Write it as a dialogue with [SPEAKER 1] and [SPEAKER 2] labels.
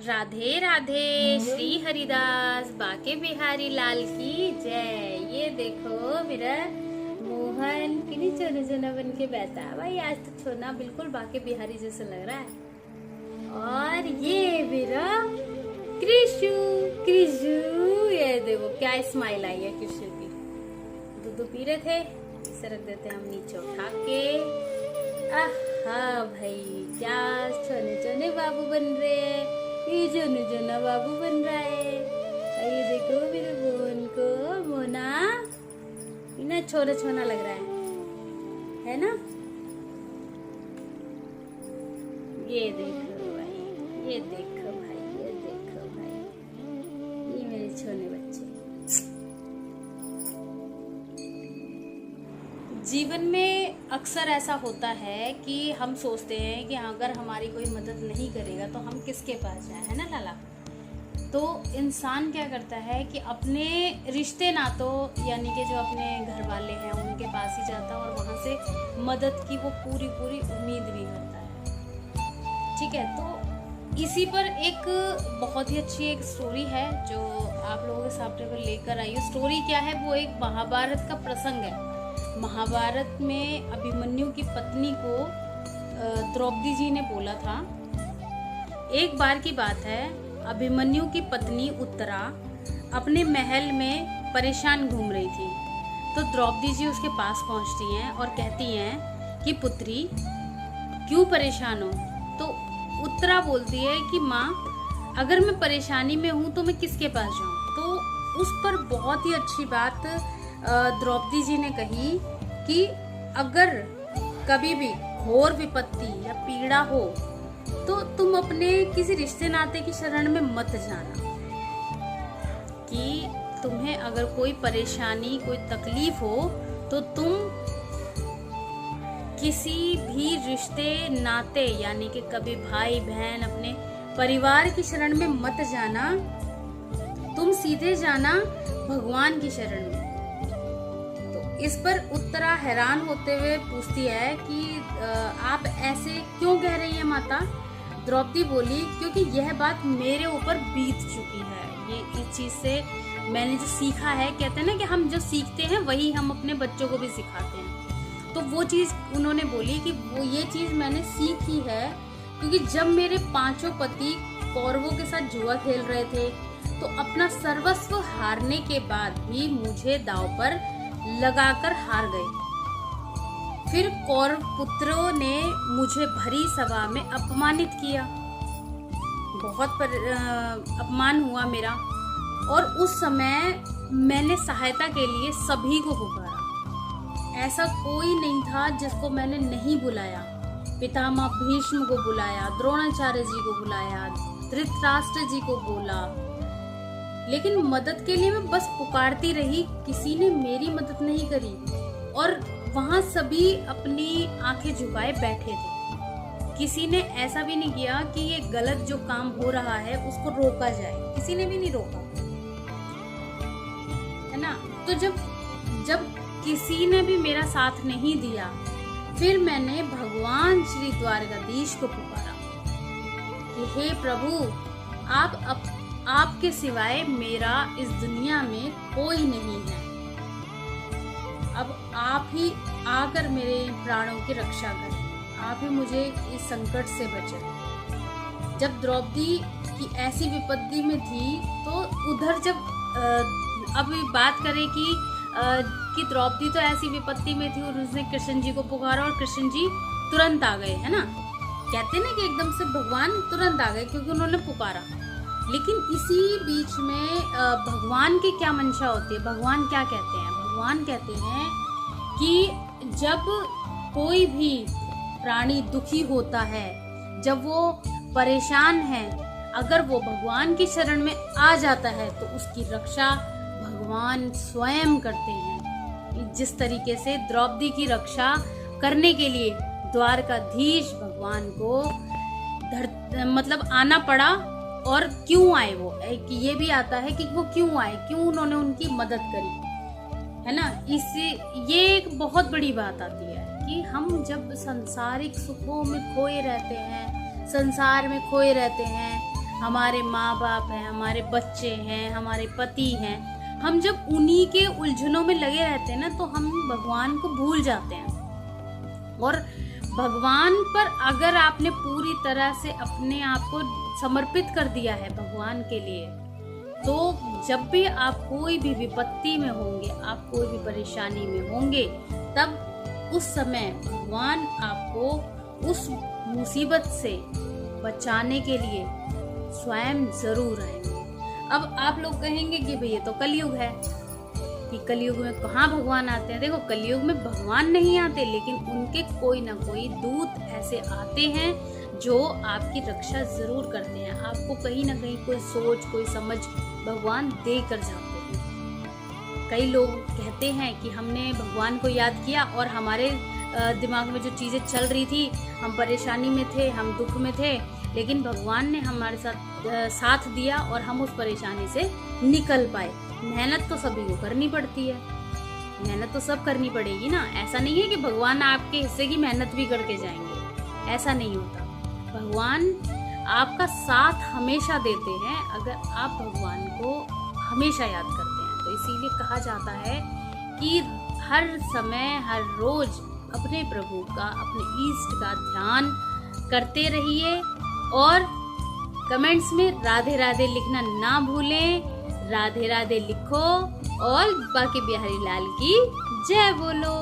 [SPEAKER 1] राधे राधे। श्री हरिदास बाके बिहारी लाल की जय। ये देखो मेरा मोहन कितनी चोना चोना बन के बैठा है भाई। आज तो छोना बिल्कुल बाके बिहारी जैसा लग रहा है। और ये मेरा कृषु कृषु, ये देखो क्या स्माइल आई है कृषु की। दूध पी रहे थे, इसे रख देते हैं हम नीचे उठा के। हाँ भाई, क्या छोने छोने बाबू बन रहे हैं। ये जोना जोना बाबू बन रहा है। ये देखो मेरे मोहन को, मोना इतना छोना छोना लग रहा है ना। ये देखो भाई, ये देखो भाई, ये देखो भाई, ये मेरे छोने बच्चे। जीवन में अक्सर ऐसा होता है कि हम सोचते हैं कि अगर हमारी कोई मदद नहीं करेगा तो हम किसके पास जाएं, है ना लाला। तो इंसान क्या करता है कि अपने रिश्ते नातों यानी कि जो अपने घर वाले हैं उनके पास ही जाता है और वहाँ से मदद की वो पूरी पूरी उम्मीद भी करता है। ठीक है, तो इसी पर एक बहुत ही अच्छी एक स्टोरी है जो आप लोगों के सामने लेकर आई हूँ। स्टोरी क्या है, वो एक महाभारत का प्रसंग है। महाभारत में अभिमन्यु की पत्नी को द्रौपदी जी ने बोला था। एक बार की बात है, अभिमन्यु की पत्नी उत्तरा अपने महल में परेशान घूम रही थी। तो द्रौपदी जी उसके पास पहुंचती हैं और कहती हैं कि पुत्री क्यों परेशान हो। तो उत्तरा बोलती है कि माँ, अगर मैं परेशानी में हूँ तो मैं किसके पास जाऊँ। तो उस पर बहुत ही अच्छी बात द्रौपदी जी ने कही कि अगर कभी भी घोर विपत्ति या पीड़ा हो तो तुम अपने किसी रिश्ते नाते की शरण में मत जाना। कि तुम्हें अगर कोई परेशानी, कोई तकलीफ हो तो तुम किसी भी रिश्ते नाते यानी कि कभी भाई बहन अपने परिवार की शरण में मत जाना, तुम सीधे जाना भगवान की शरण में। इस पर उत्तरा हैरान होते हुए पूछती है कि आप ऐसे क्यों कह रही हैं माता। द्रौपदी बोली, क्योंकि यह बात मेरे ऊपर बीत चुकी है। ये इस चीज से मैंने जो सीखा है, कहते हैं ना कि हम जो सीखते हैं वही हम अपने बच्चों को भी सिखाते हैं। तो वो चीज उन्होंने बोली कि वो ये चीज मैंने सीखी है क्योंकि जब मेरे पांचों पति कौरवों के साथ जुआ खेल रहे थे तो अपना सर्वस्व हारने के बाद भी मुझे दांव पर लगाकर हार गए। फिर कौरव पुत्रों ने मुझे भरी सभा में अपमानित किया, बहुत अपमान हुआ मेरा। और उस समय मैंने सहायता के लिए सभी को पुकारा। ऐसा कोई नहीं था जिसको मैंने नहीं बुलाया। पितामह भीष्म को बुलाया, द्रोणाचार्य जी को बुलाया, धृतराष्ट्र जी को बोला, लेकिन मदद के लिए मैं बस पुकारती रही। किसी ने मेरी मदद नहीं करी और वहां सभी अपनी आंखें झुकाए बैठे थे। किसी ने ऐसा भी नहीं किया कि ये गलत जो काम हो रहा है उसको रोका जाए, किसी ने भी नहीं रोका, है ना। तो जब किसी ने भी मेरा साथ नहीं दिया, फिर मैंने भगवान श्री द्वारकाधीश को पुकारा कि हे प्रभु, आपके सिवाय मेरा इस दुनिया में कोई नहीं है। अब आप ही आकर मेरे प्राणों की रक्षा करें, आप ही मुझे इस संकट से बचाएं। जब द्रौपदी की ऐसी विपत्ति में थी तो उधर जब अब बात करें कि द्रौपदी तो ऐसी विपत्ति में थी और उसने कृष्ण जी को पुकारा और कृष्ण जी तुरंत आ गए, है ना। कहते हैं ना कि एकदम से भगवान तुरंत आ गए क्योंकि उन्होंने पुकारा। लेकिन इसी बीच में भगवान की क्या मंशा होती है, भगवान क्या कहते हैं। भगवान कहते हैं कि जब कोई भी प्राणी दुखी होता है, जब वो परेशान है, अगर वो भगवान की शरण में आ जाता है तो उसकी रक्षा भगवान स्वयं करते हैं। जिस तरीके से द्रौपदी की रक्षा करने के लिए द्वारकाधीश भगवान को मतलब आना पड़ा। और क्यों आए वो, कि ये भी आता है कि वो क्यों आए, क्यों उन्होंने उनकी मदद करी, है ना। इससे ये एक बहुत बड़ी बात आती है कि हम जब सांसारिक सुखों में खोए रहते हैं, संसार में खोए रहते हैं, हमारे माँ बाप हैं, हमारे बच्चे हैं, हमारे पति हैं, हम जब उन्हीं के उलझनों में लगे रहते हैं ना तो हम भगवान को भूल जाते हैं। और भगवान पर अगर आपने पूरी तरह से अपने आप को समर्पित कर दिया है भगवान के लिए, तो जब भी आप कोई भी विपत्ति में होंगे, आप कोई भी परेशानी में होंगे, तब उस समय भगवान आपको उस मुसीबत से बचाने के लिए स्वयं जरूर आएंगे। अब आप लोग कहेंगे कि भैया तो कलयुग है, कि कलयुग में कहाँ भगवान आते हैं। देखो, कलयुग में भगवान नहीं आते, लेकिन उनके कोई ना कोई दूत ऐसे आते हैं जो आपकी रक्षा जरूर करते हैं। आपको कहीं ना कहीं कोई सोच, कोई समझ भगवान दे कर जाते हैं। कई लोग कहते हैं कि हमने भगवान को याद किया और हमारे दिमाग में जो चीज़ें चल रही थी, हम परेशानी में थे, हम दुख में थे, लेकिन भगवान ने हमारे साथ दिया और हम उस परेशानी से निकल पाए। मेहनत तो सभी को करनी पड़ती है, मेहनत तो सब करनी पड़ेगी ना। ऐसा नहीं है कि भगवान आपके हिस्से की मेहनत भी करके जाएंगे, ऐसा नहीं होता। भगवान आपका साथ हमेशा देते हैं अगर आप भगवान को हमेशा याद करते हैं। तो इसीलिए कहा जाता है कि हर समय, हर रोज अपने प्रभु का, अपने ईष्ट का ध्यान करते रहिए। और कमेंट्स में राधे राधे लिखना ना भूलें। राधे राधे लिखो और बाकी बिहारी लाल की जय बोलो।